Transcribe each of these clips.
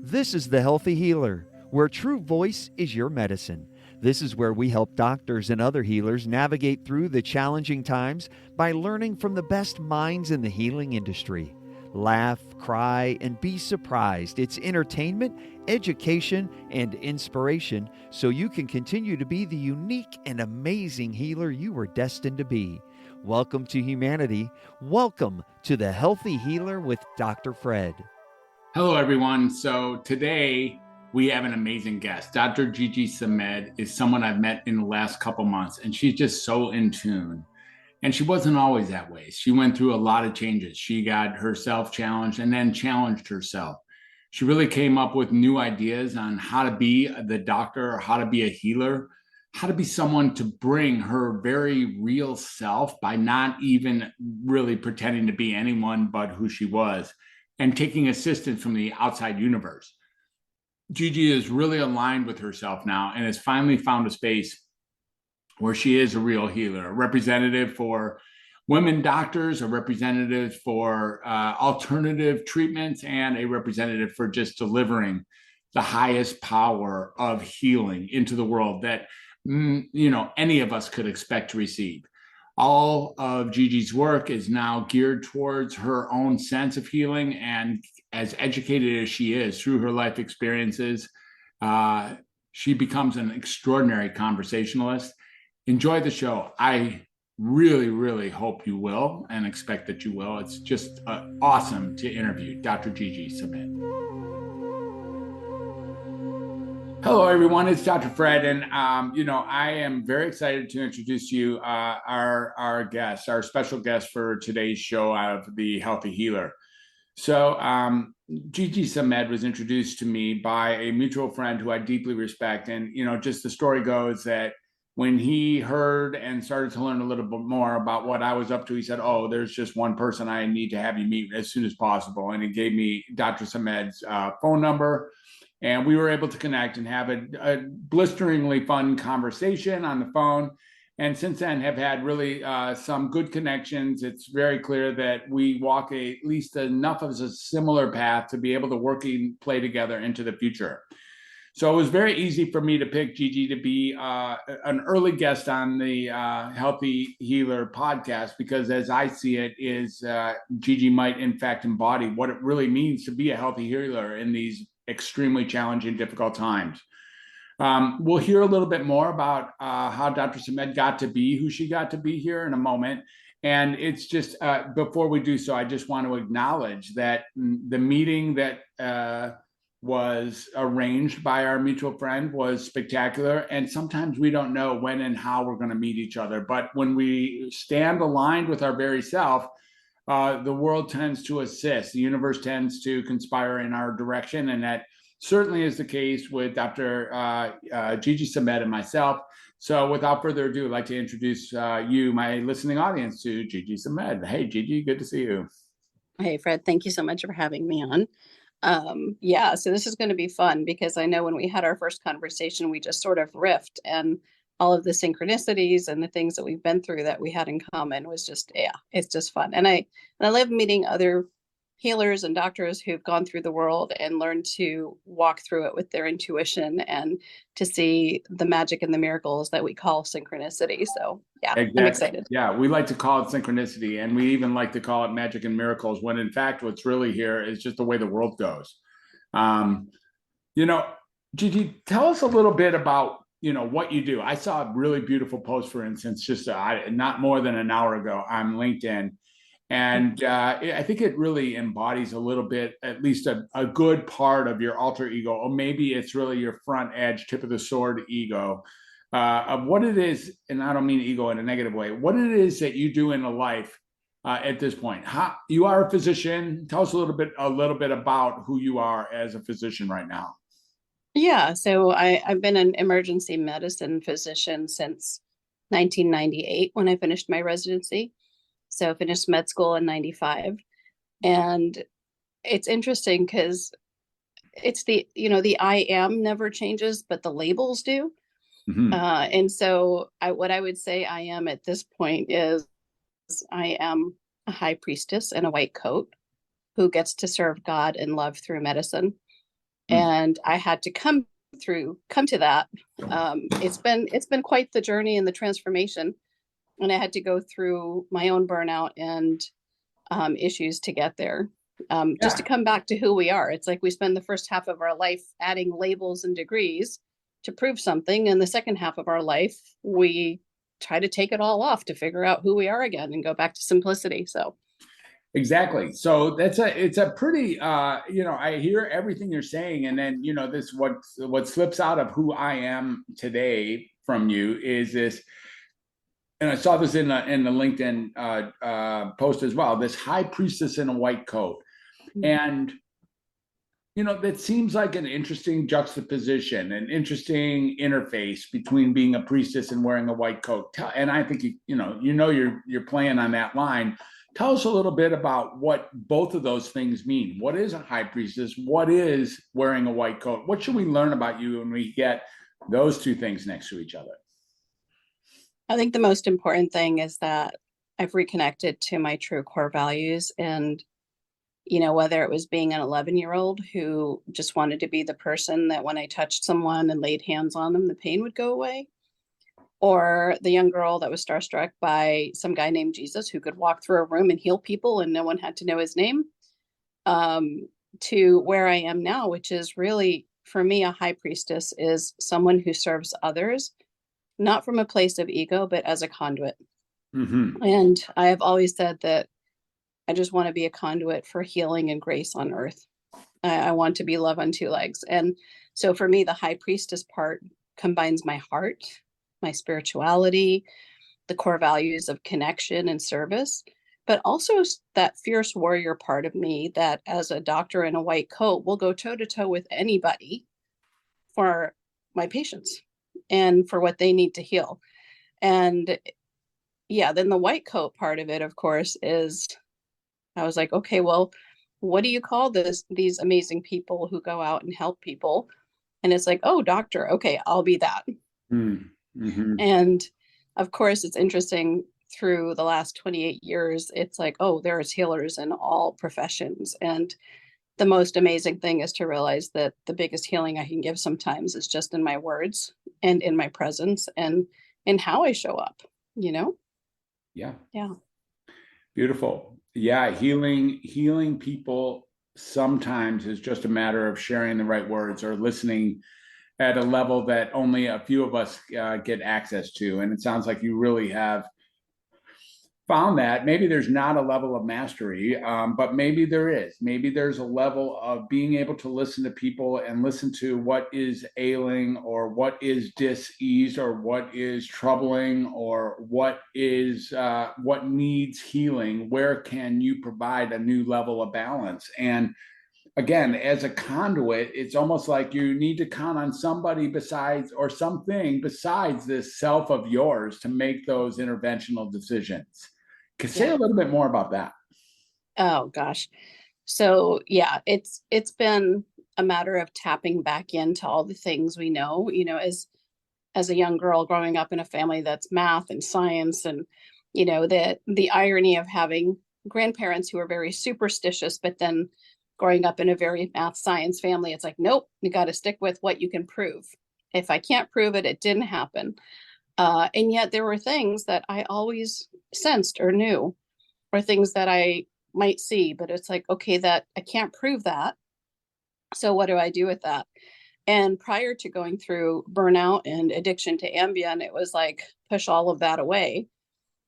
This is The Healthy Healer, where true voice is your medicine. This is where we help doctors and other healers navigate through the challenging times by learning from the best minds in the healing industry. Laugh, cry, and be surprised. It's entertainment, education, and inspiration so you can continue to be the unique and amazing healer you were destined to be. Welcome to humanity. Welcome to The Healthy Healer with Dr. Fred. Hello, everyone. So today we have an amazing guest. Dr. Gigi Samed is someone I've met in the last couple months, and she's just so in tune. And she wasn't always that way. She went through a lot of changes. She got herself challenged and then challenged herself. She really came up with new ideas on how to be the doctor, or how to be a healer, how to be someone to bring her very real self by not even really pretending to be anyone but who she was, and taking assistance from the outside universe. Gigi is really aligned with herself now and has finally found a space where she is a real healer, a representative for women doctors, a representative for alternative treatments, and a representative for just delivering the highest power of healing into the world that any of us could expect to receive. All of Gigi's work is now geared towards her own sense of healing, and as educated as she is through her life experiences, she becomes an extraordinary conversationalist. Enjoy the show. I really, really hope you will and expect that you will. It's just awesome to interview Dr. Gigi Samed. Hello, everyone. It's Dr. Fred, and I am very excited to introduce to you our guest, our special guest for today's show of The Healthy Healer. So Gigi Samed was introduced to me by a mutual friend who I deeply respect, and just the story goes that when he heard and started to learn a little bit more about what I was up to, he said, "Oh, there's just one person I need to have you meet as soon as possible," and he gave me Dr. Samed's phone number. And we were able to connect and have a blisteringly fun conversation on the phone. And since then have had really some good connections. It's very clear that we walk at least enough of a similar path to be able to work and play together into the future. So it was very easy for me to pick Gigi to be an early guest on the Healthy Healer podcast, because as I see it is Gigi might in fact embody what it really means to be a healthy healer in these extremely challenging, difficult times. We'll hear a little bit more about how Dr. Samed got to be who she got to be here in a moment. And it's just, before we do so, I just want to acknowledge that the meeting that was arranged by our mutual friend was spectacular. And sometimes we don't know when and how we're going to meet each other. But when we stand aligned with our very self, the world tends to assist. The universe tends to conspire in our direction. And that certainly is the case with Dr. Gigi Samed and myself. So without further ado, I'd like to introduce you, my listening audience, to Gigi Samed. Hey, Gigi, good to see you. Hey, Fred, thank you so much for having me on. So this is going to be fun, because I know when we had our first conversation, we just sort of riffed, and all of the synchronicities and the things that we've been through that we had in common was just, it's just fun. And I love meeting other healers and doctors who've gone through the world and learned to walk through it with their intuition and to see the magic and the miracles that we call synchronicity. So exactly. I'm excited. Yeah, we like to call it synchronicity, and we even like to call it magic and miracles, when in fact what's really here is just the way the world goes. Gigi, tell us a little bit about what you do. I saw a really beautiful post, for instance, just not more than an hour ago on LinkedIn. And I think it really embodies a little bit, at least a good part of your alter ego, or maybe it's really your front edge, tip of the sword ego, of what it is. And I don't mean ego in a negative way, what it is that you do in a life at this point. You are a physician. Tell us a little bit about who you are as a physician right now. Yeah, so I've been an emergency medicine physician since 1998 when I finished my residency. So I finished med school in 95. And it's interesting because it's the I am never changes, but the labels do. Mm-hmm. And so what I would say I am at this point is I am a high priestess in a white coat who gets to serve God and love through medicine. And I had to come to that. It's been quite the journey and the transformation. And I had to go through my own burnout and issues to get there. Just to come back to who we are. It's like we spend the first half of our life adding labels and degrees to prove something. And the second half of our life, we try to take it all off to figure out who we are again and go back to simplicity. So exactly. So it's a pretty, I hear everything you're saying. And then, this, what slips out of who I am today from you is this, and I saw this in the LinkedIn post as well, this high priestess in a white coat. And, that seems like an interesting juxtaposition, an interesting interface between being a priestess and wearing a white coat. And I think, you're playing on that line. Tell us a little bit about what both of those things mean. What is a high priestess? What is wearing a white coat? What should we learn about you when we get those two things next to each other? I think the most important thing is that I've reconnected to my true core values. And, whether it was being an 11-year-old who just wanted to be the person that when I touched someone and laid hands on them, the pain would go away, or the young girl that was starstruck by some guy named Jesus who could walk through a room and heal people and no one had to know his name, to where I am now, which is really, for me, a high priestess is someone who serves others, not from a place of ego, but as a conduit. Mm-hmm. And I have always said that I just want to be a conduit for healing and grace on earth. I want to be love on two legs. And so for me, the high priestess part combines my heart, my spirituality, the core values of connection and service, but also that fierce warrior part of me that as a doctor in a white coat will go toe to toe with anybody for my patients and for what they need to heal. And then the white coat part of it, of course, is I was like, okay, well, what do you call these amazing people who go out and help people? And it's like, oh, doctor. Okay, I'll be that. Mm-hmm. And of course, it's interesting through the last 28 years, it's like, oh, there's healers in all professions. And the most amazing thing is to realize that the biggest healing I can give sometimes is just in my words and in my presence and in how I show up, Yeah. Yeah. Beautiful. Yeah. Healing people sometimes is just a matter of sharing the right words or listening at a level that only a few of us get access to. And it sounds like you really have found that. Maybe there's not a level of mastery, but maybe there is. Maybe there's a level of being able to listen to people and listen to what is ailing or what is dis-ease or what is troubling or what needs healing. Where can you provide a new level of balance? And again, as a conduit, it's almost like you need to count on somebody besides or something besides this self of yours to make those interventional decisions. Say a little bit more about that. Oh, gosh. So, it's been a matter of tapping back into all the things we know, as a young girl growing up in a family that's math and science and, the irony of having grandparents who are very superstitious, but then growing up in a very math science family, it's like, nope, you got to stick with what you can prove. If I can't prove it, it didn't happen. And yet there were things that I always sensed or knew, or things that I might see, but it's like, okay, that I can't prove that. So what do I do with that? And prior to going through burnout and addiction to Ambien, it was like, push all of that away.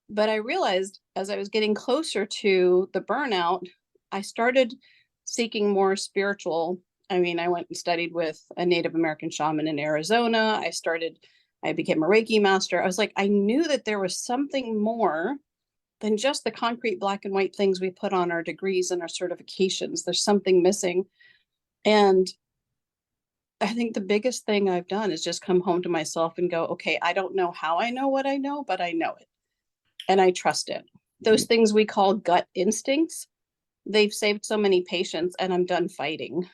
But I realized as I was getting closer to the burnout, I started seeking more spiritual. I mean, I went and studied with a Native American shaman in Arizona. I became a Reiki master. I was like, I knew that there was something more than just the concrete black and white things we put on our degrees and our certifications. There's something missing. And I think the biggest thing I've done is just come home to myself and go, okay, I don't know how I know what I know, but I know it. And I trust it. Those things we call gut instincts, they've saved so many patients, and I'm done fighting,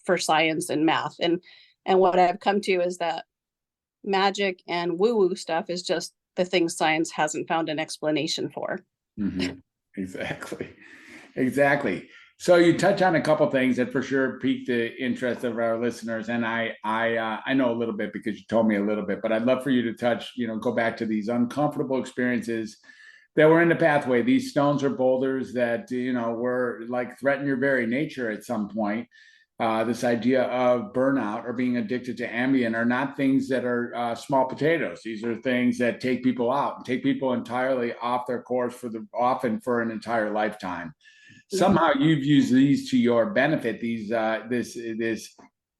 for science and math. And what I've come to is that magic and woo-woo stuff is just the things science hasn't found an explanation for. Mm-hmm. Exactly. So you touch on a couple things that for sure piqued the interest of our listeners, and I know a little bit because you told me a little bit, but I'd love for you to touch, go back to these uncomfortable experiences that were in the pathway. These stones or boulders that were like threaten your very nature at some point. This idea of burnout or being addicted to Ambien are not things that are small potatoes. These are things that take people out and take people entirely off their course often for an entire lifetime. Somehow you've used these to your benefit. These this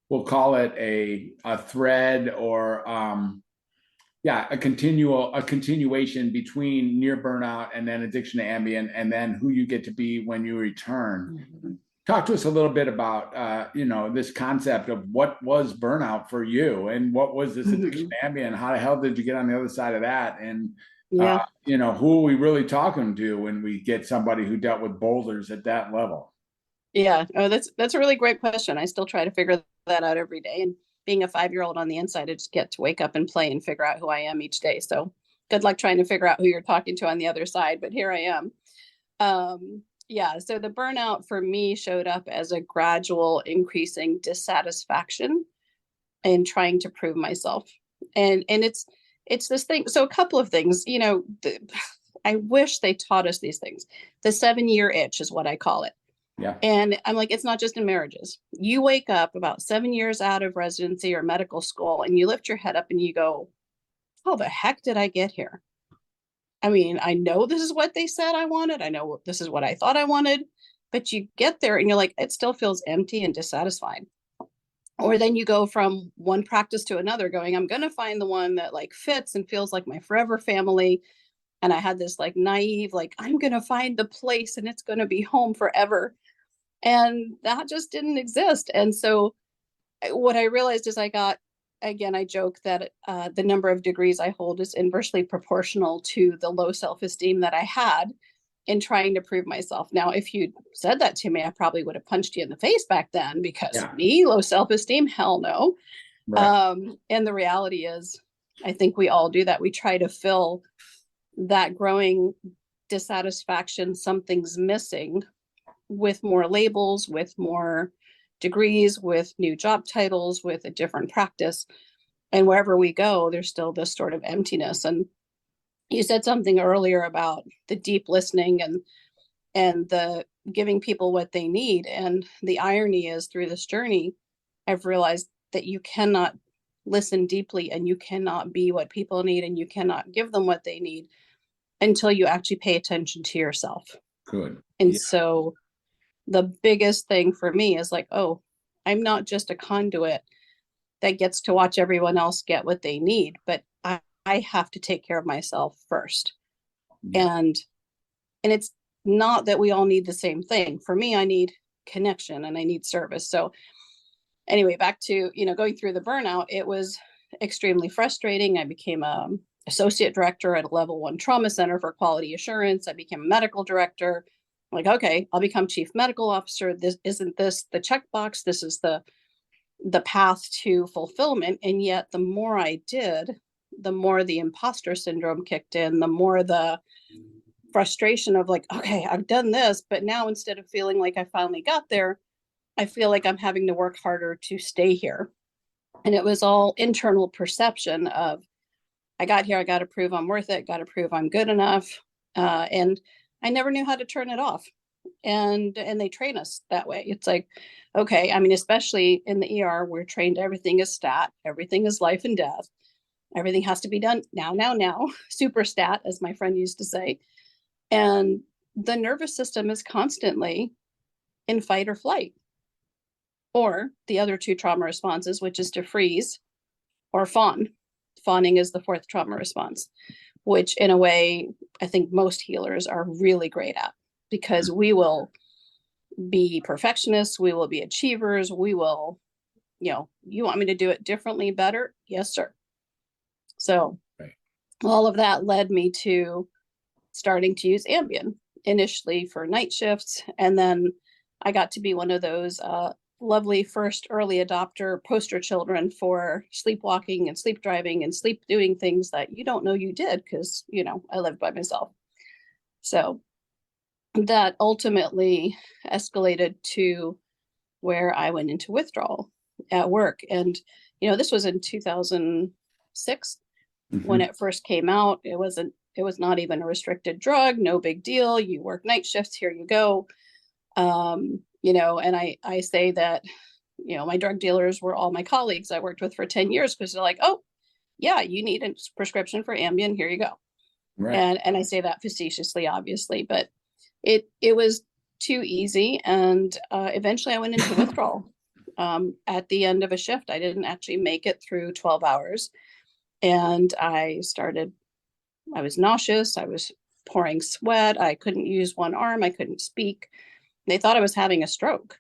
we'll call it a thread or a continuation between near burnout and then addiction to Ambien and then who you get to be when you return. Mm-hmm. Talk to us a little bit about this concept of what was burnout for you and what was this addiction to Ambien? How the hell did you get on the other side of that? And who are we really talking to when we get somebody who dealt with boulders at that level? Yeah. Oh, that's a really great question. I still try to figure that out every day. And being a 5-year-old on the inside, I just get to wake up and play and figure out who I am each day. So good luck trying to figure out who you're talking to on the other side, but here I am. So the burnout for me showed up as a gradual increasing dissatisfaction and trying to prove myself. And it's this thing. So a couple of things, I wish they taught us these things. The 7-year itch is what I call it. Yeah. And I'm like, it's not just in marriages. You wake up about 7 years out of residency or medical school and you lift your head up and you go, how the heck did I get here? I mean, I know this is what they said I wanted. I know this is what I thought I wanted, but you get there and you're like, it still feels empty and dissatisfied. Or then you go from one practice to another going, I'm going to find the one that like fits and feels like my forever family. And I had this like naive, like, I'm going to find the place and it's going to be home forever. And that just didn't exist. And so what I realized is I joke that the number of degrees I hold is inversely proportional to the low self-esteem that I had in trying to prove myself. Now, if you said that to me, I probably would have punched you in the face back then because me, low self-esteem, hell no. Right. And the reality is, I think we all do that. We try to fill that growing dissatisfaction, something's missing, with more labels, with more degrees, with new job titles, with a different practice. And wherever we go, there's still this sort of emptiness. And you said something earlier about the deep listening and the giving people what they need. And the irony is through this journey, I've realized that you cannot listen deeply and you cannot be what people need and you cannot give them what they need until you actually pay attention to yourself. Good. And so the biggest thing for me is like, oh, I'm not just a conduit that gets to watch everyone else get what they need, but I have to take care of myself first. And it's not that we all need the same thing. For me, I need connection and I need service. So anyway, back to, going through the burnout, it was extremely frustrating. I became an associate director at a level 1 trauma center for quality assurance. I became a medical director. I'm like, okay, I'll become chief medical officer. This isn't this the checkbox. This is the path to fulfillment. And yet the more I did, the more the imposter syndrome kicked in, the more the frustration of like, okay, I've done this, but now instead of feeling like I finally got there, I feel like I'm having to work harder to stay here. And it was all internal perception of, I got here, I got to prove I'm worth it, got to prove I'm good enough. And I never knew how to turn it off. And they train us that way. It's like, okay, I mean, especially in the ER, we're trained everything is stat, everything is life and death. Everything has to be done now, super stat, as my friend used to say. And the nervous system is constantly in fight or flight. Or the other 2 trauma responses, which is to freeze or fawn. Fawning is the 4th trauma response, which in a way, I think most healers are really great at, because we will be perfectionists, we will be achievers, we will, you want me to do it differently, better? Yes, sir. So all of that led me to starting to use Ambien, initially for night shifts. And then I got to be one of those lovely first early adopter poster children for sleepwalking and sleep driving and sleep doing things that you don't know you did because, I lived by myself. So that ultimately escalated to where I went into withdrawal at work. And, this was in 2006 when it first came out. It was not even a restricted drug, no big deal. You work night shifts, here you go. And I say that, my drug dealers were all my colleagues I worked with for 10 years, because they're like, oh, yeah, you need a prescription for Ambien, here you go. Right. And I say that facetiously, obviously, but it was too easy. And eventually I went into withdrawal at the end of a shift. I didn't actually make it through 12 hours. And I was nauseous. I was pouring sweat. I couldn't use one arm. I couldn't speak. They thought I was having a stroke.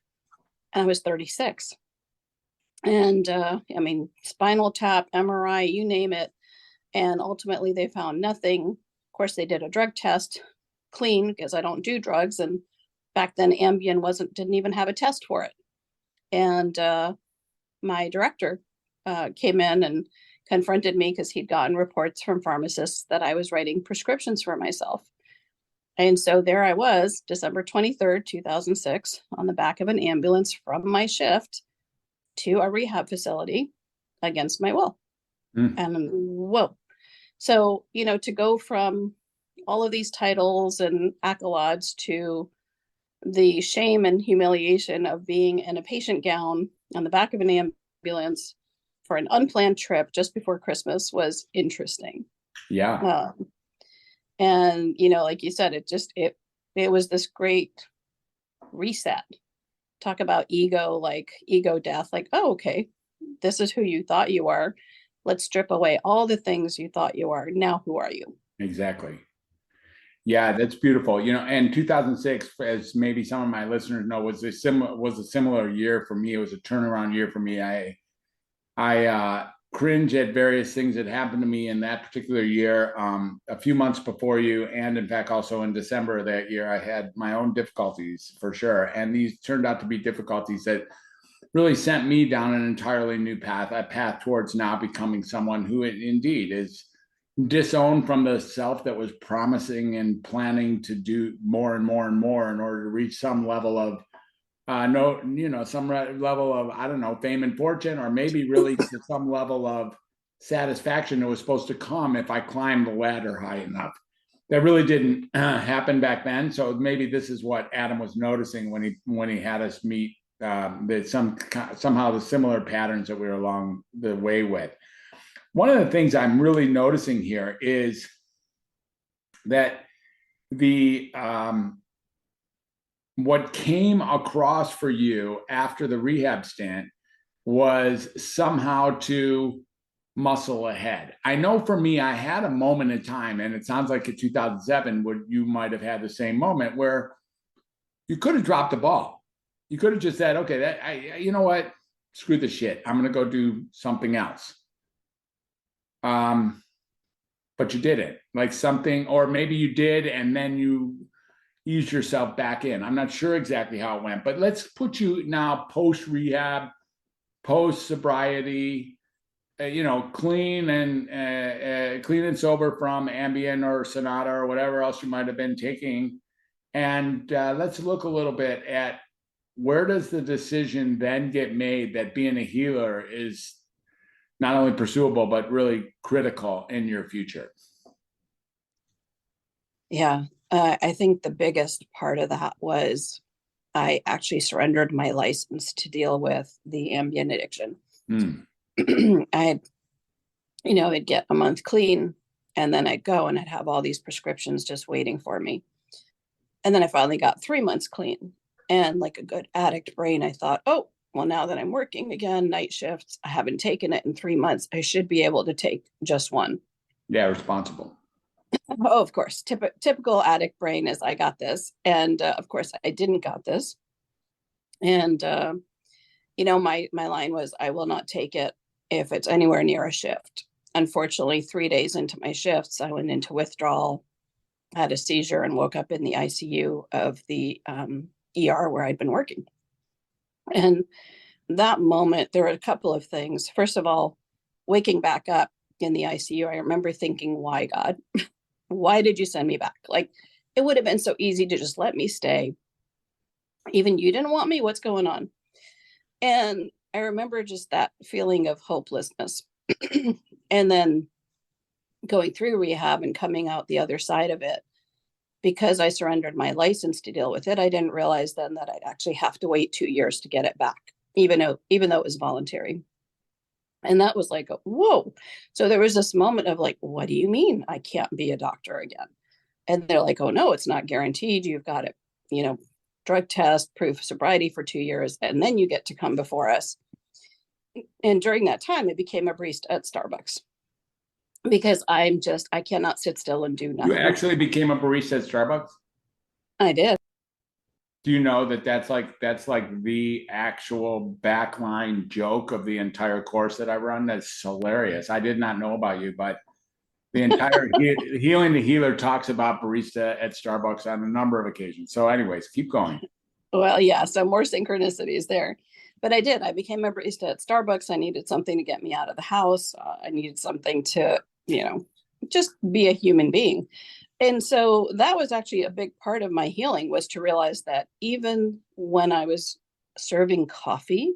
And I was 36. And spinal tap, MRI, you name it. And ultimately they found nothing. Of course, they did a drug test, clean, because I don't do drugs. And back then Ambien didn't even have a test for it. And my director came in and confronted me because he'd gotten reports from pharmacists that I was writing prescriptions for myself. And so there I was, December 23rd, 2006, on the back of an ambulance from my shift to a rehab facility against my will. And whoa. So, to go from all of these titles and accolades to the shame and humiliation of being in a patient gown on the back of an ambulance for an unplanned trip just before Christmas was interesting. Yeah. And, like you said, it was this great reset. Talk about ego death, like, oh, okay, this is who you thought you are. Let's strip away all the things you thought you are. Now, who are you? Exactly. Yeah, that's beautiful. And 2006, as maybe some of my listeners know, was a similar year for me. It was a turnaround year for me. I cringe at various things that happened to me in that particular year. A few months before you, and in fact, also in December of that year, I had my own difficulties for sure. And these turned out to be difficulties that really sent me down an entirely new path, a path towards now becoming someone who indeed is disowned from the self that was promising and planning to do more and more and more in order to reach some level of some level of, I don't know, fame and fortune, or maybe really to some level of satisfaction that was supposed to come if I climbed the ladder high enough. That really didn't happen back then. So maybe this is what Adam was noticing when he had us meet, that somehow the similar patterns that we were along the way with. One of the things I'm really noticing here is that what came across for you after the rehab stint was somehow to muscle ahead. I know for me, I had a moment in time, and it sounds like in 2007, you might have had the same moment where you could have dropped the ball. You could have just said, okay, you know what? Screw the shit. I'm going to go do something else. But you didn't, or maybe you did, and then you ease yourself back in. I'm not sure exactly how it went, but let's put you now post rehab, post sobriety, clean and sober from Ambien or Sonata or whatever else you might have been taking. And let's look a little bit at where does the decision then get made that being a healer is not only pursuable, but really critical in your future. Yeah. I think the biggest part of that was I actually surrendered my license to deal with the Ambien addiction. I'd get a month clean, and then I'd go and I'd have all these prescriptions just waiting for me. And then I finally got 3 months clean, and like a good addict brain, I thought, oh, well, now that I'm working again, night shifts, I haven't taken it in 3 months. I should be able to take just one. Yeah, responsible. Oh, of course. Typical addict brain is I got this. And of course, I didn't got this. And, my line was, I will not take it if it's anywhere near a shift. Unfortunately, 3 days into my shifts, I went into withdrawal, had a seizure, and woke up in the ICU of the ER where I'd been working. And that moment, there were a couple of things. First of all, waking back up in the ICU, I remember thinking, why, God? Why did you send me back? Like, It would have been so easy to just let me stay. Even you didn't want me? What's going on? And I remember just that feeling of hopelessness. And then going through rehab and coming out the other side of it, because I surrendered my license to deal with it, I didn't realize then that I'd actually have to wait 2 years to get it back, even though it was voluntary. And that was like, whoa. So there was this moment of like, what do you mean I can't be a doctor again? And they're like, oh no, it's not guaranteed. You've got it, drug test, proof of sobriety for 2 years, and then you get to come before us. And during that time, I became a barista at Starbucks because I cannot sit still and do nothing. You actually became a barista at Starbucks? I did. Do you know that's like the actual backline joke of the entire course that I run? That's hilarious. I did not know about you, but the entire Healing the Healer talks about barista at Starbucks on a number of occasions. So anyways, keep going. Well, yeah, so more synchronicities there. But I did. I became a barista at Starbucks. I needed something to get me out of the house. I needed something to, just be a human being. And so that was actually a big part of my healing, was to realize that even when I was serving coffee,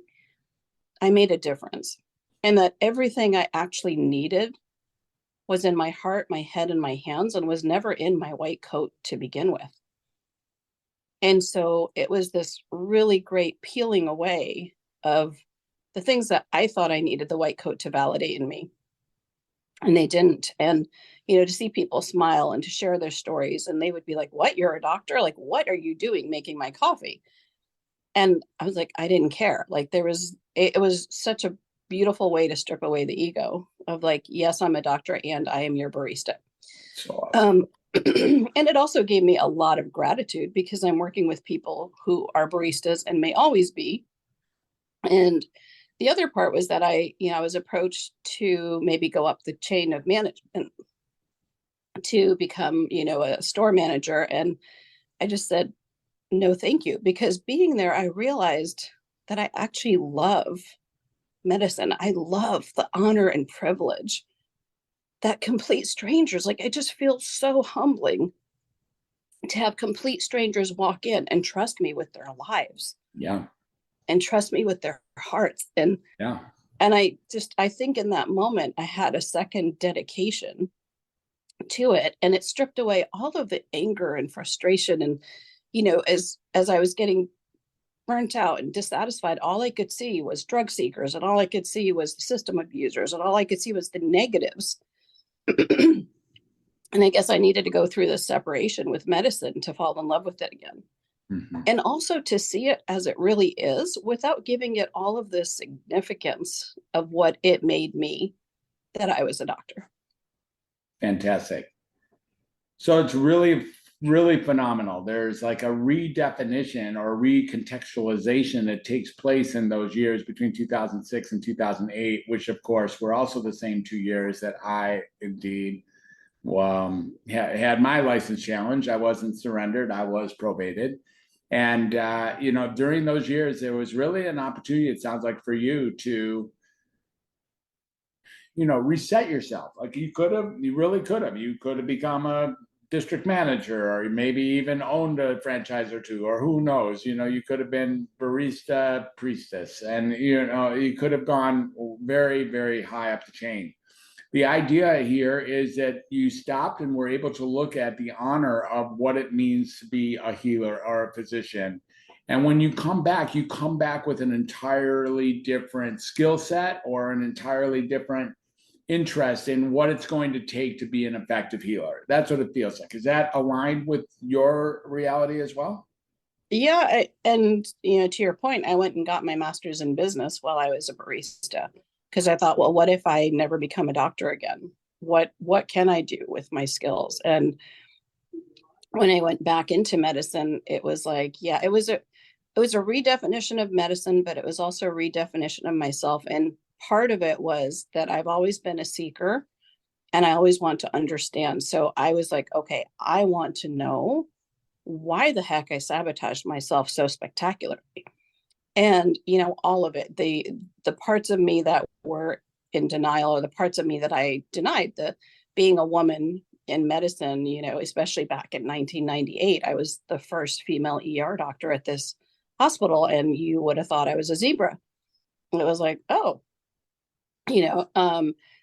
I made a difference. And that everything I actually needed was in my heart, my head, and my hands, and was never in my white coat to begin with. And so it was this really great peeling away of the things that I thought I needed the white coat to validate in me. And they didn't. And, to see people smile and to share their stories, and they would be like, what, you're a doctor? Like, what are you doing making my coffee? And I was like, I didn't care. Like it was such a beautiful way to strip away the ego of like, yes, I'm a doctor and I am your barista. So awesome. And it also gave me a lot of gratitude because I'm working with people who are baristas and may always be. And the other part was that I was approached to maybe go up the chain of management to become, a store manager. And I just said, no, thank you. Because being there, I realized that I actually love medicine. I love the honor and privilege that complete strangers, like, it just feels so humbling to have complete strangers walk in and trust me with their lives. Yeah. And trust me with their hearts. And yeah. And I think in that moment, I had a second dedication to it, and it stripped away all of the anger and frustration. And, as I was getting burnt out and dissatisfied, all I could see was drug seekers, and all I could see was the system abusers, and all I could see was the negatives. And I guess I needed to go through this separation with medicine to fall in love with it again. Mm-hmm. And also to see it as it really is without giving it all of the significance of what it made me, that I was a doctor. Fantastic. So it's really, really phenomenal. There's like a redefinition or recontextualization that takes place in those years between 2006 and 2008, which of course were also the same 2 years that I indeed had my license challenged. I wasn't surrendered. I was probated. And, during those years, there was really an opportunity, it sounds like, for you to, reset yourself. Like you really could have. You could have become a district manager, or maybe even owned a franchise or two, or who knows, you could have been barista priestess, and, you could have gone very, very high up the chain. The idea here is that you stopped and were able to look at the honor of what it means to be a healer or a physician. And when you come back with an entirely different skill set or an entirely different interest in what it's going to take to be an effective healer. That's what it feels like. Is that aligned with your reality as well? Yeah. And, to your point, I went and got my master's in business while I was a barista. Because I thought, well, what if I never become a doctor again? What can I do with my skills? And when I went back into medicine, it was like, yeah, it was a redefinition of medicine, but it was also a redefinition of myself. And part of it was that I've always been a seeker and I always want to understand. So I was like, okay, I want to know why the heck I sabotaged myself so spectacularly. And, all of it, the parts of me that were in denial, or the parts of me that I denied, the being a woman, in medicine, especially back in 1998, I was the first female ER doctor at this hospital, and you would have thought I was a zebra. And it was like, oh,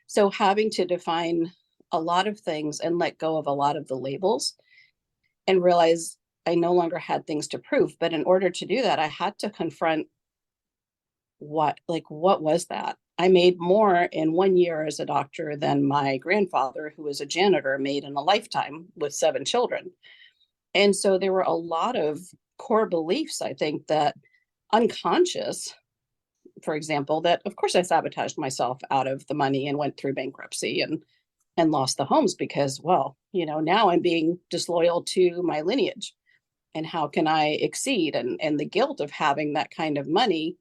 so having to define a lot of things and let go of a lot of the labels and realize I no longer had things to prove. But in order to do that, I had to confront what was that? I made more in 1 year as a doctor than my grandfather, who was a janitor, made in a lifetime with 7 children. And so there were a lot of core beliefs, I think, that unconscious, for example, that of course I sabotaged myself out of the money and went through bankruptcy and lost the homes because, well, now I'm being disloyal to my lineage. And how can I exceed? And the guilt of having that kind of money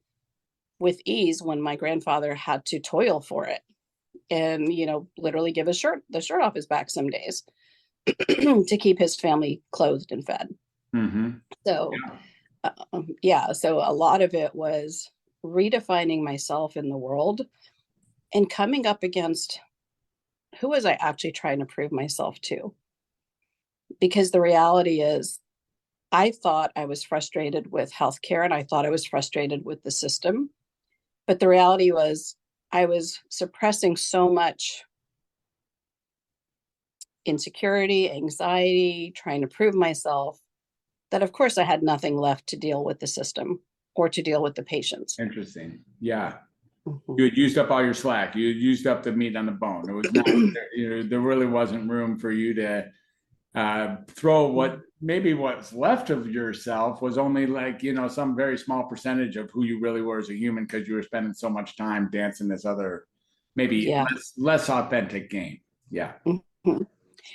with ease when my grandfather had to toil for it and, literally give the shirt off his back some days to keep his family clothed and fed. Mm-hmm. So, so a lot of it was redefining myself in the world and coming up against who was I actually trying to prove myself to? Because the reality is, I thought I was frustrated with healthcare and I thought I was frustrated with the system. But the reality was I was suppressing so much insecurity, anxiety, trying to prove myself that, of course, I had nothing left to deal with the system or to deal with the patients. Interesting. Yeah. Mm-hmm. You had used up all your slack. You had used up the meat on the bone. It was not, there really wasn't room for you to throw what's left of yourself was only some very small percentage of who you really were as a human, because you were spending so much time dancing this other maybe less authentic game. Yeah. Mm-hmm.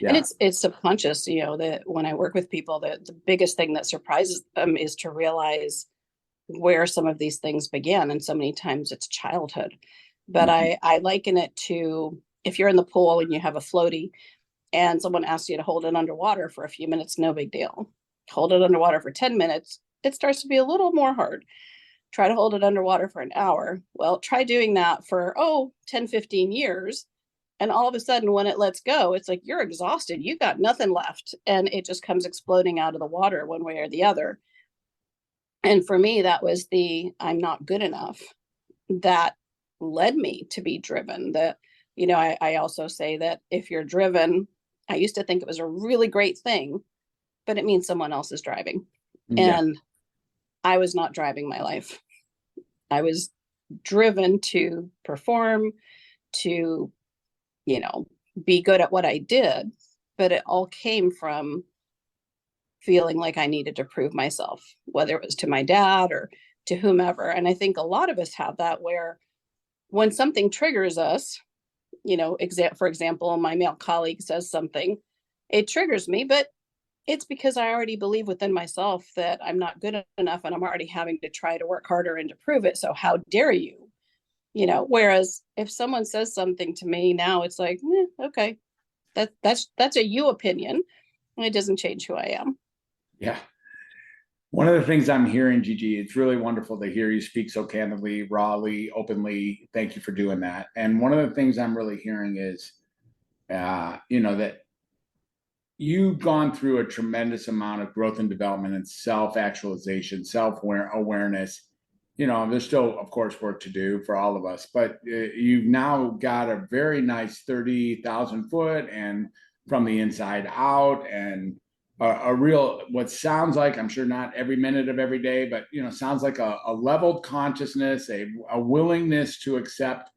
Yeah. And it's subconscious, that when I work with people, that the biggest thing that surprises them is to realize where some of these things began. And so many times it's childhood. But mm-hmm. I liken it to if you're in the pool and you have a floaty and someone asks you to hold it underwater for a few minutes, no big deal. Hold it underwater for 10 minutes, it starts to be a little more hard. Try to hold it underwater for an hour. Well, try doing that for, 10, 15 years. And all of a sudden, when it lets go, it's like you're exhausted. You got nothing left. And it just comes exploding out of the water one way or the other. And for me, that was I'm not good enough. That led me to be driven. That, I also say that if you're driven, I used to think it was a really great thing, but it means someone else is driving. Yeah. And I was not driving my life. I was driven to perform, to, be good at what I did, but it all came from feeling like I needed to prove myself, whether it was to my dad or to whomever. And I think a lot of us have that, where when something triggers us, for example, my male colleague says something, it triggers me, but it's because I already believe within myself that I'm not good enough and I'm already having to try to work harder and to prove it. So how dare you? Whereas if someone says something to me now, it's like, okay, that's a you opinion. And it doesn't change who I am. Yeah. One of the things I'm hearing, Gigi, it's really wonderful to hear you speak so candidly, rawly, openly. Thank you for doing that. And one of the things I'm really hearing is, that you've gone through a tremendous amount of growth and development and self-actualization, self-awareness. There's still, of course, work to do for all of us, but you've now got a very nice 30,000 foot and from the inside out, and a real, what sounds like, I'm sure not every minute of every day, but, sounds like a leveled consciousness, a willingness to accept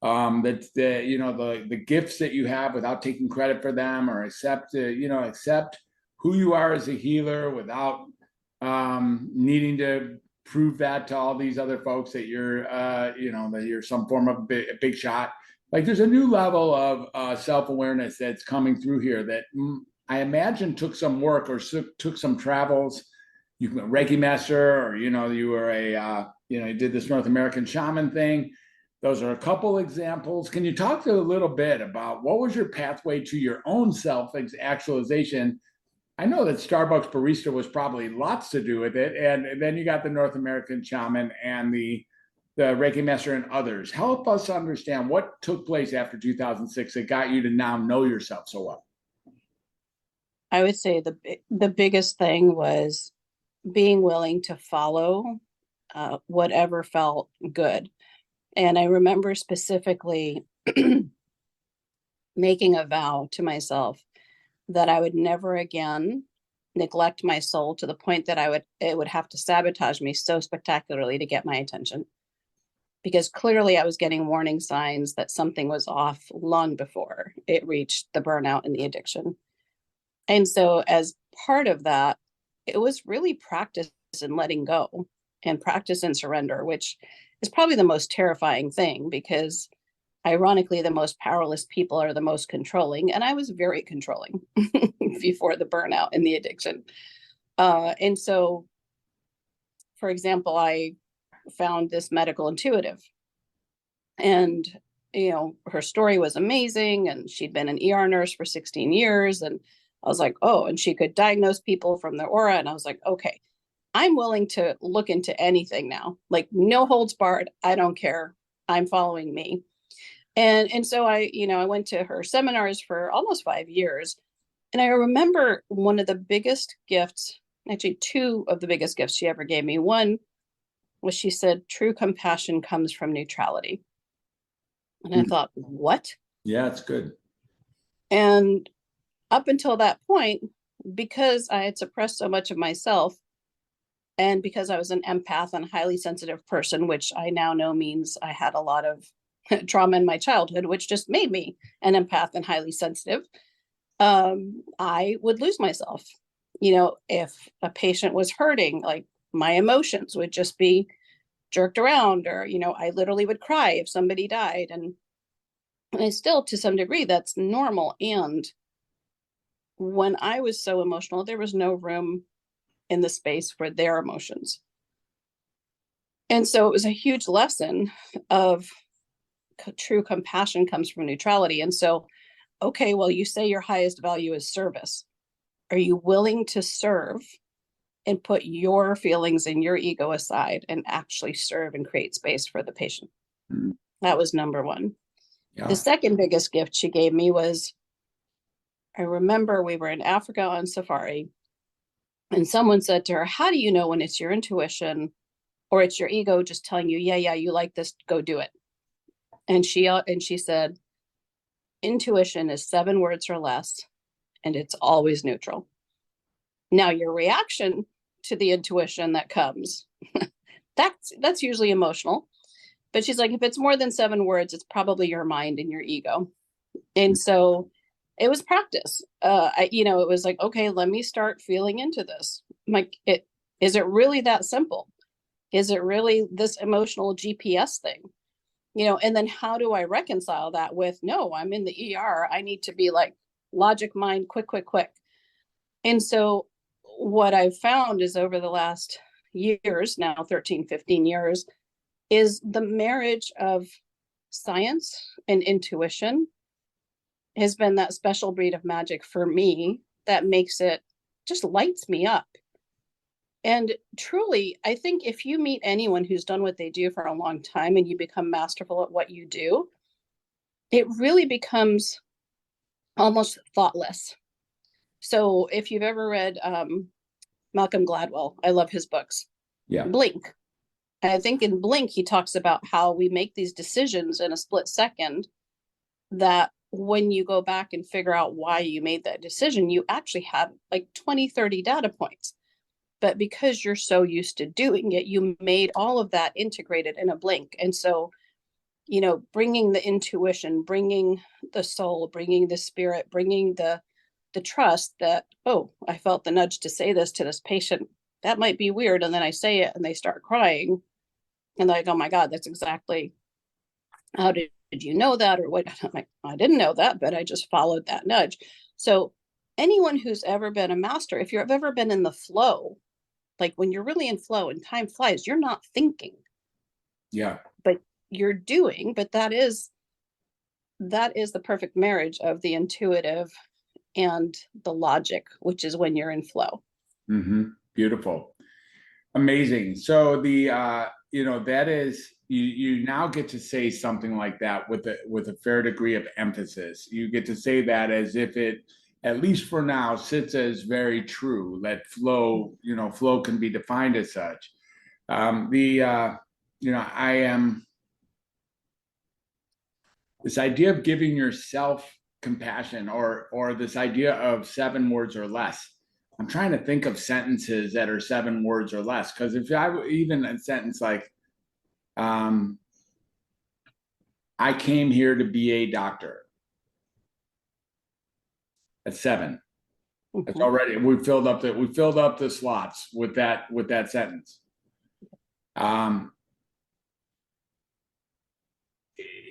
that the gifts that you have without taking credit for them, or accept who you are as a healer without needing to prove that to all these other folks that you're that you're some form of big shot. Like, there's a new level of self-awareness that's coming through here that I imagine took some work or took some travels. You can Reiki master, or you were you did this North American shaman thing. Those are a couple examples. Can you talk a little bit about what was your pathway to your own self-actualization? I know that Starbucks barista was probably lots to do with it, and then you got the North American shaman and the Reiki master and others. Help us understand what took place after 2006 that got you to now know yourself so well. I would say the biggest thing was being willing to follow whatever felt good. And I remember specifically making a vow to myself that I would never again neglect my soul to the point that it would have to sabotage me so spectacularly to get my attention. Because clearly I was getting warning signs that something was off long before it reached the burnout and the addiction. And so as part of that, it was really practice in letting go and practice in surrender, which is probably the most terrifying thing, because ironically, the most powerless people are the most controlling. And I was very controlling before the burnout and the addiction. And so, for example, I found this medical intuitive, and her story was amazing, and she'd been an ER nurse for 16 years, and I was like, oh, and she could diagnose people from their aura, and I was like, okay, I'm willing to look into anything now, like no holds barred. I don't care, I'm following me. And so I went to her seminars for almost 5 years, and I remember one of the biggest gifts, actually two of the biggest gifts she ever gave me. One was, she said, true compassion comes from neutrality. And I thought, what? Yeah, it's good. And up until that point, because I had suppressed so much of myself, and because I was an empath and highly sensitive person, which I now know means I had a lot of trauma in my childhood, which just made me an empath and highly sensitive, I would lose myself. If a patient was hurting, like my emotions would just be jerked around, or, I literally would cry if somebody died. And I still, to some degree, that's normal. And when I was so emotional, there was no room in the space for their emotions. And so it was a huge lesson of true compassion comes from neutrality. And so, okay, well, you say your highest value is service. Are you willing to serve and put your feelings and your ego aside and actually serve and create space for the patient? Mm-hmm. That was number one. Yeah. The second biggest gift she gave me was, I remember we were in Africa on safari, and someone said to her, how do you know when it's your intuition or it's your ego just telling you, yeah, you like this, go do it? And she said, intuition is 7 words or less, and it's always neutral. Now, your reaction to the intuition that comes, that's usually emotional. But she's like, if it's more than 7 words, it's probably your mind and your ego. And so it was practice. It was like, okay, let me start feeling into this. I'm like, is it really that simple? Is it really this emotional GPS thing? And then how do I reconcile that with, no, I'm in the ER. I need to be like logic mind, quick. And so what I've found is, over the last years, now 13, 15 years, is the marriage of science and intuition has been that special breed of magic for me that makes it, just lights me up. And truly, I think if you meet anyone who's done what they do for a long time and you become masterful at what you do, it really becomes almost thoughtless. So if you've ever read Malcolm Gladwell, I love his books. Yeah. Blink. I think in Blink, he talks about how we make these decisions in a split second that when you go back and figure out why you made that decision, you actually have like 20, 30 data points. But because you're so used to doing it, you made all of that integrated in a blink. And so, bringing the intuition, bringing the soul, bringing the spirit, bringing the trust that, oh, I felt the nudge to say this to this patient. That might be weird. And then I say it and they start crying. And they're like, oh my God, that's exactly, how did you know that? Or what? I'm like, I didn't know that, but I just followed that nudge. So anyone who's ever been a master, if you've ever been in the flow, like when you're really in flow and time flies, you're not thinking. Yeah. But you're doing, but that is the perfect marriage of the intuitive and the logic, which is when you're in flow. Mm-hmm. Beautiful. Amazing. So that is, you now get to say something like that with a fair degree of emphasis. You get to say that as if it at least for now, sits as very true. That flow, flow can be defined as such. I am this idea of giving yourself compassion, or this idea of 7 words or less. I'm trying to think of sentences that are 7 words or less, because if I even a sentence like, I came here to be a doctor. That's 7. That's already, we filled up the slots with that sentence.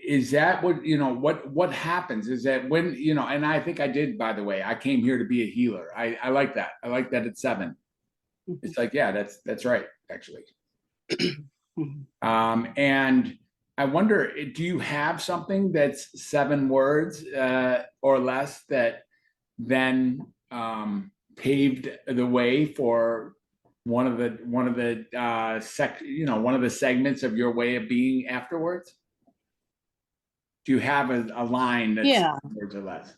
Is that what happens is that when, and I think I did, by the way, I came here to be a healer. I like that. I like that it's 7. It's like, yeah, that's right, actually. And I wonder, do you have something that's 7 words or less that then paved the way for one of the segments of your way of being afterwards? Do you have a line that's 7 words or less?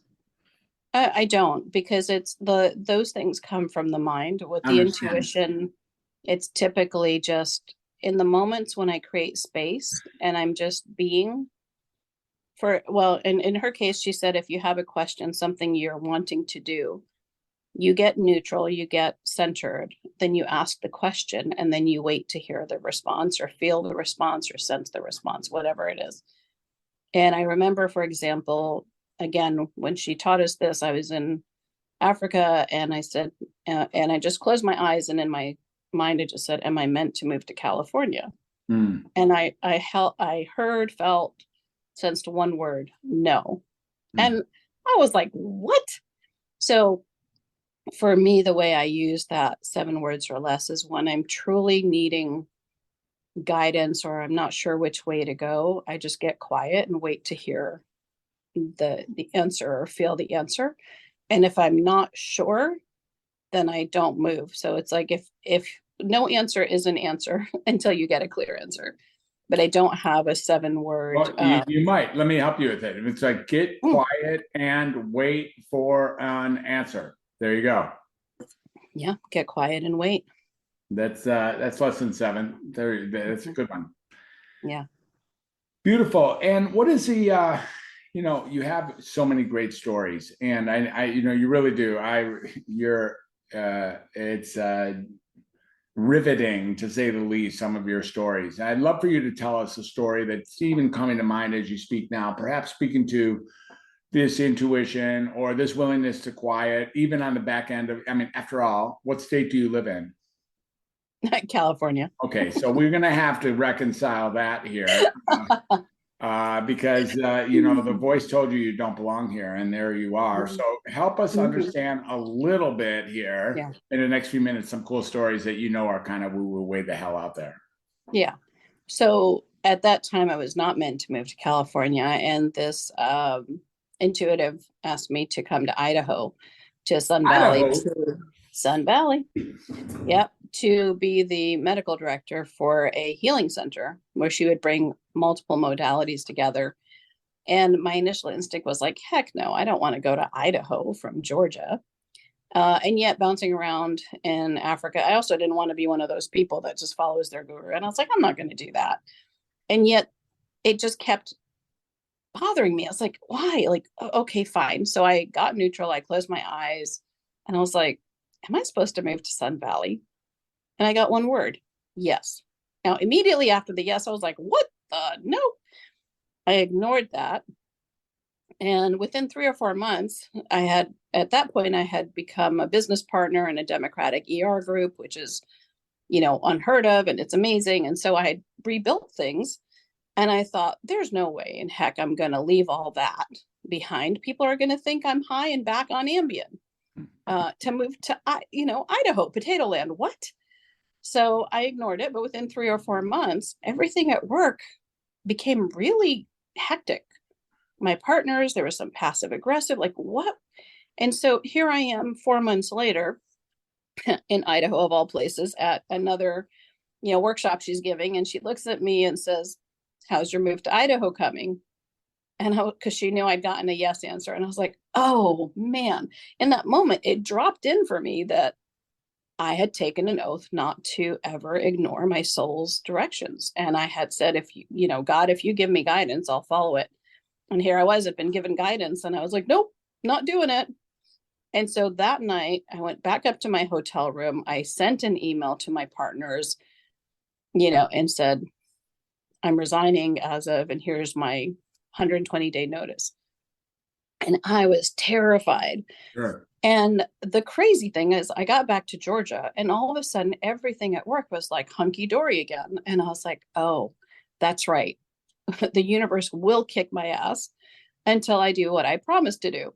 I don't, because it's those things come from the mind. With the intuition, it's typically just in the moments when I create space and I'm just being in her case, she said, if you have a question, something you're wanting to do, you get neutral, you get centered, then you ask the question, and then you wait to hear the response or feel the response or sense the response, whatever it is. And I remember, for example, again, when she taught us this, I was in Africa, and I said, and I just closed my eyes, and in my mind, I just said, am I meant to move to California? And I heard, felt, sensed one word, no. And I was like, what? So for me, the way I use that 7 words or less is when I'm truly needing guidance or I'm not sure which way to go, I just get quiet and wait to hear the answer or feel the answer. And if I'm not sure, then I don't move. So it's like if no answer is an answer until you get a clear answer. But I don't have a 7-word. Well, you might. Let me help you with it. It's like get quiet and wait for an answer. There you go. Yeah, get quiet and wait. That's less than 7. That's a good one. Yeah. Beautiful. And what is the you have so many great stories, and I you really do. It's riveting, to say the least, some of your stories. I'd love for you to tell us a story that's even coming to mind as you speak now, perhaps speaking to this intuition or this willingness to quiet, even on the back end of, after all, what state do you live in? California. Okay, so we're going to have to reconcile that here. Because the voice told you don't belong here, and there you are. So help us understand a little bit here in the next few minutes, some cool stories that are kind of way the hell out there. Yeah. So at that time, I was not meant to move to California, and this intuitive asked me to come to Idaho, to Sun Valley. Sun Valley. Yep. To be the medical director for a healing center where she would bring multiple modalities together. And my initial instinct was like, heck no, I don't want to go to Idaho from Georgia. And yet bouncing around in Africa, I also didn't want to be one of those people that just follows their guru. And I was like, I'm not going to do that. And yet it just kept bothering me. I was like, why? Like, okay, fine. So I got neutral. I closed my eyes and I was like, am I supposed to move to Sun Valley? And I got one word, yes. Now, immediately after the yes, I was like, what the no? I ignored that. And within 3 or 4 months, at that point, I had become a business partner in a Democratic ER group, which is, unheard of, and it's amazing. And so I had rebuilt things. And I thought, there's no way in heck I'm going to leave all that behind. People are going to think I'm high and back on Ambien to move to, Idaho, potato land. What? So I ignored it. But within 3 or 4 months, everything at work became really hectic. My partners, there was some passive aggressive, like what? And so here I am 4 months later in Idaho, of all places, at another, workshop she's giving. And she looks at me and says, how's your move to Idaho coming? And because she knew I'd gotten a yes answer. And I was like, oh man, in that moment, it dropped in for me that I had taken an oath not to ever ignore my soul's directions. And I had said, if you know, God, if you give me guidance, I'll follow it. And here I was, I've been given guidance. And I was like, nope, not doing it. And so that night, I went back up to my hotel room. I sent an email to my partners, you know, and said, I'm resigning as of, and here's my 120-day notice. And I was terrified. Sure. And the crazy thing is, I got back to Georgia, and all of a sudden, everything at work was like hunky dory again. And I was like, oh, that's right. The universe will kick my ass until I do what I promised to do.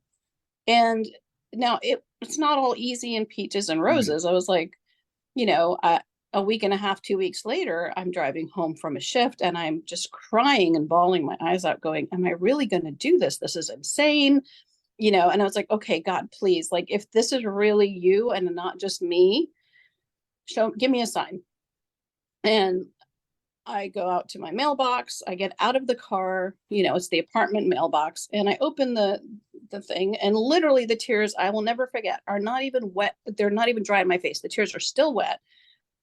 And now it's not all easy and peaches and roses. I was like, you know, a week and a half, 2 weeks later, I'm driving home from a shift and I'm just crying and bawling my eyes out going, am I really going to do this? This is insane. You know, and I was like, okay, God, please, like, if this is really you and not just me, give me a sign. And I go out to my mailbox, I get out of the car, you know, it's the apartment mailbox, and I open the thing, and literally the tears, I will never forget, are not even wet. They're not even dry in my face. The tears are still wet.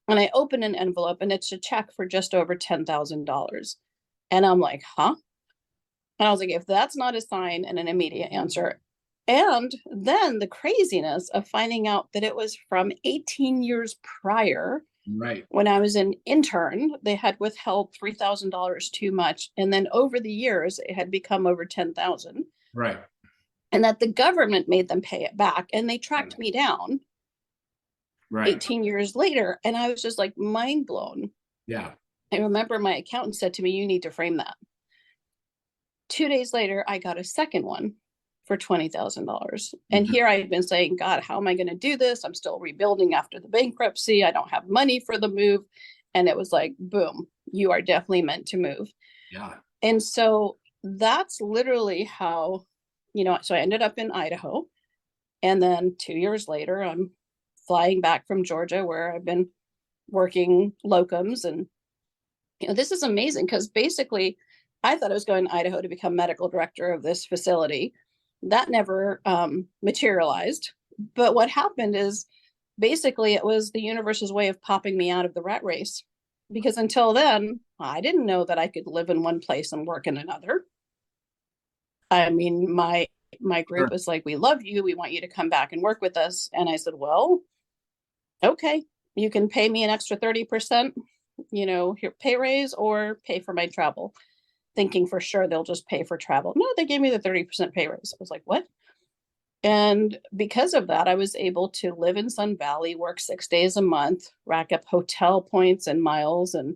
And I open an envelope, and it's a check for just over $10,000. And I'm like, huh? And I was like, if that's not a sign and an immediate answer. And then the craziness of finding out that it was from 18 years prior. Right. When I was an intern, they had withheld $3,000 too much. And then over the years, it had become over 10,000. Right. And that the government made them pay it back. And they tracked me down 18 years later. And I was just like mind blown. Yeah. I remember my accountant said to me, you need to frame that. 2 days later, I got a second one for $20,000. And here I had been saying, God, how am I going to do this? I'm still rebuilding after the bankruptcy. I don't have money for the move. And it was like, boom, you are definitely meant to move. Yeah. And so that's literally how, you know, so I ended up in Idaho. And then 2 years later, I'm flying back from Georgia, where I've been working locums. And, you know, this is amazing because basically I thought I was going to Idaho to become medical director of this facility. That never materialized. But what happened is basically it was the universe's way of popping me out of the rat race. Because until then, I didn't know that I could live in one place and work in another. I mean, my group is like, we love you. We want you to come back and work with us. And I said, well, okay, you can pay me an extra 30%, you know, here, pay raise, or pay for my travel. Thinking for sure they'll just pay for travel. No, they gave me the 30% pay raise. I was like, what? And because of that, I was able to live in Sun Valley, work 6 days a month, rack up hotel points and miles, and,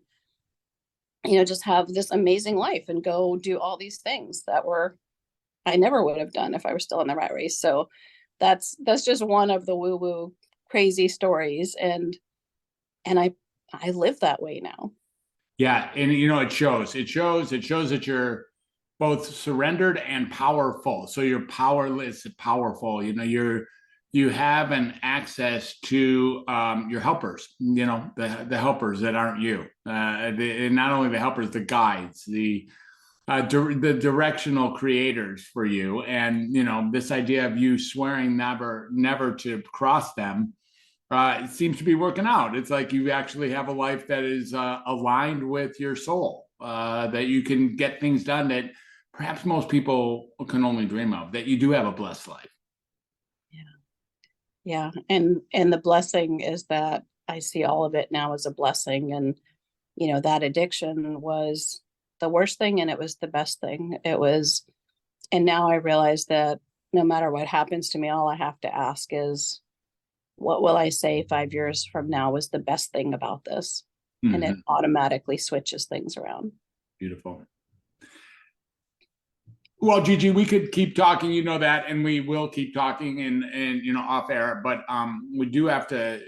you know, just have this amazing life and go do all these things that I never would have done if I were still in the rat race. So that's just one of the woo-woo crazy stories. And I live that way now. Yeah. And, you know, it shows that you're both surrendered and powerful. So you're powerless, powerful, you know, you have an access to your helpers, you know, the helpers that aren't you, and not only the helpers, the guides, the directional creators for you. And, you know, this idea of you swearing never to cross them, it seems to be working out. It's like you actually have a life that is aligned with your soul, that you can get things done that perhaps most people can only dream of, that you do have a blessed life. Yeah. And the blessing is that I see all of it now as a blessing. And, you know, that addiction was the worst thing and it was the best thing. And now I realize that no matter what happens to me, all I have to ask is, what will I say 5 years from now was the best thing about this? Mm-hmm. And it automatically switches things around. Beautiful. Well, Gigi, we could keep talking, you know that, and we will keep talking and you know, off air, but we do have to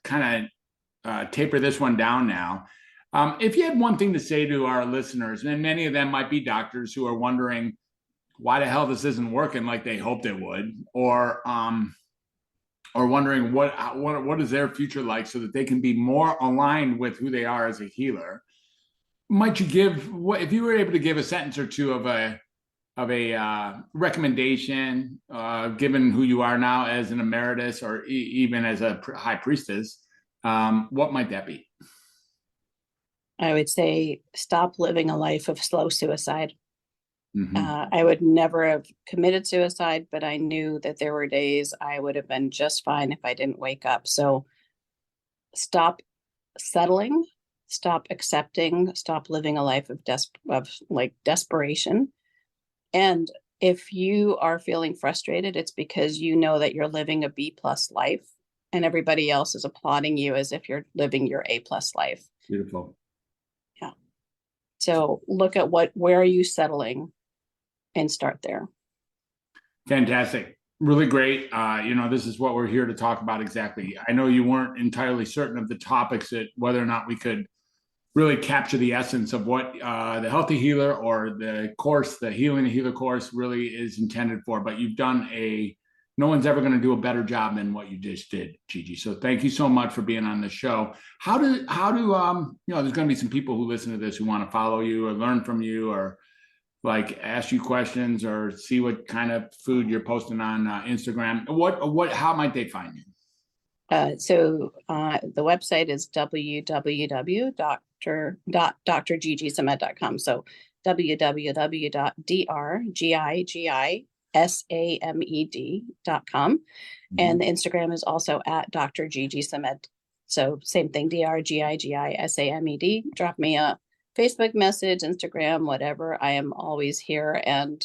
kind of taper this one down now. If you had one thing to say to our listeners, and many of them might be doctors who are wondering why the hell this isn't working like they hoped it would, or wondering what is their future like so that they can be more aligned with who they are as a healer, might you give, if you were able to give a sentence or two of recommendation, given who you are now as an emeritus or even as a high priestess, what might that be? I would say stop living a life of slow suicide. Mm-hmm. I would never have committed suicide, but I knew that there were days I would have been just fine if I didn't wake up. So stop settling, stop accepting, stop living a life of desperation. And if you are feeling frustrated, it's because you know that you're living a B+ life and everybody else is applauding you as if you're living your A+ life. Beautiful. Yeah. So look at where are you settling and start there. Fantastic. Really great. This is what we're here to talk about exactly. I know you weren't entirely certain of the topics, that whether or not we could really capture the essence of what the Healthy Healer or the course, the Healing the Healer course, really is intended for. But you've done no one's ever going to do a better job than what you just did, Gigi. So thank you so much for being on the show. How do there's going to be some people who listen to this who want to follow you or learn from you or like ask you questions or see what kind of food you're posting on Instagram. How might they find you? So the website is www.drgigisamed.com. So www.drgigisamed.com. Mm-hmm. And the Instagram is also at Dr. Gigi Samed. So same thing, DRGIGISAMED. Drop me a Facebook message, Instagram, whatever. I am always here. And,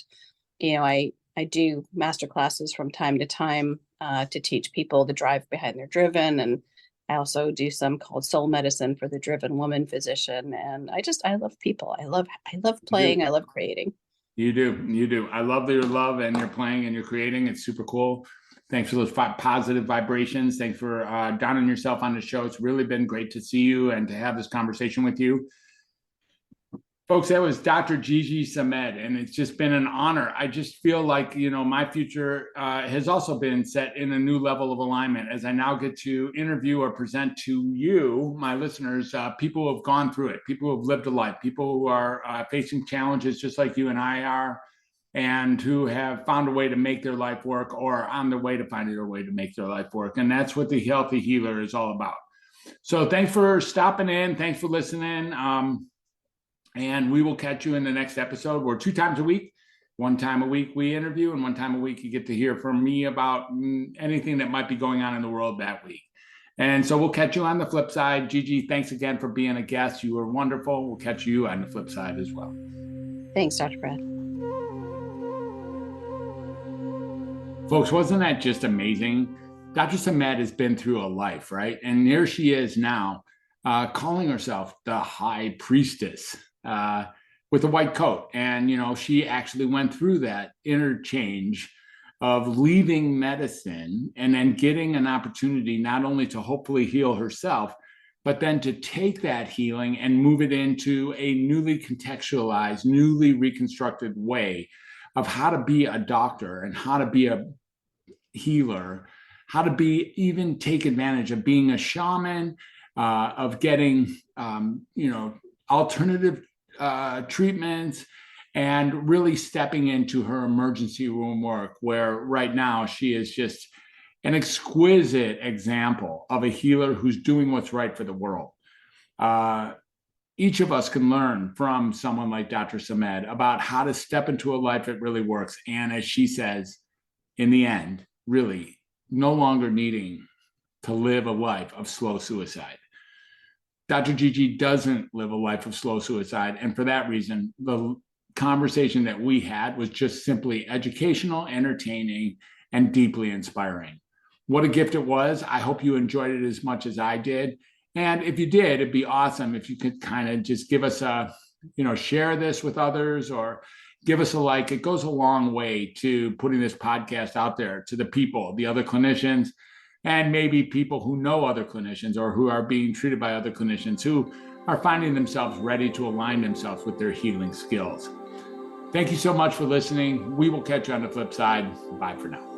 I do master classes from time to time to teach people the drive behind their driven. And I also do some called soul medicine for the driven woman physician. And I love people. I love playing. I love creating. You do. I love your love and you're playing and you're creating. It's super cool. Thanks for those positive vibrations. Thanks for donning yourself on the show. It's really been great to see you and to have this conversation with you. Folks, that was Dr. Gigi Samed, and it's just been an honor. I just feel like, my future has also been set in a new level of alignment as I now get to interview or present to you, my listeners, people who have gone through it, people who have lived a life, people who are facing challenges just like you and I are, and who have found a way to make their life work or on their way to finding their way to make their life work. And that's what the Healthy Healer is all about. So thanks for stopping in. Thanks for listening. And we will catch you in the next episode. We're 2 times a week. 1 time a week we interview, and 1 time a week you get to hear from me about anything that might be going on in the world that week. And so we'll catch you on the flip side. Gigi, thanks again for being a guest. You were wonderful. We'll catch you on the flip side as well. Thanks, Dr. Brad. Folks, wasn't that just amazing? Dr. Samed has been through a life, right? And here she is now, calling herself the High Priestess. With a white coat. And, she actually went through that interchange of leaving medicine and then getting an opportunity not only to hopefully heal herself, but then to take that healing and move it into a newly contextualized, newly reconstructed way of how to be a doctor and how to be a healer, how to even take advantage of being a shaman, of getting, alternative treatments, and really stepping into her emergency room work, where right now she is just an exquisite example of a healer who's doing what's right for the world. Each of us can learn from someone like Dr. Samed about how to step into a life that really works. And as she says, in the end, really no longer needing to live a life of slow suicide. Dr. Gigi doesn't live a life of slow suicide. And for that reason, the conversation that we had was just simply educational, entertaining, and deeply inspiring. What a gift it was. I hope you enjoyed it as much as I did. And if you did, it'd be awesome if you could kind of just give us share this with others or give us a like. It goes a long way to putting this podcast out there to the people, the other clinicians, and maybe people who know other clinicians or who are being treated by other clinicians who are finding themselves ready to align themselves with their healing skills. Thank you so much for listening. We will catch you on the flip side. Bye for now.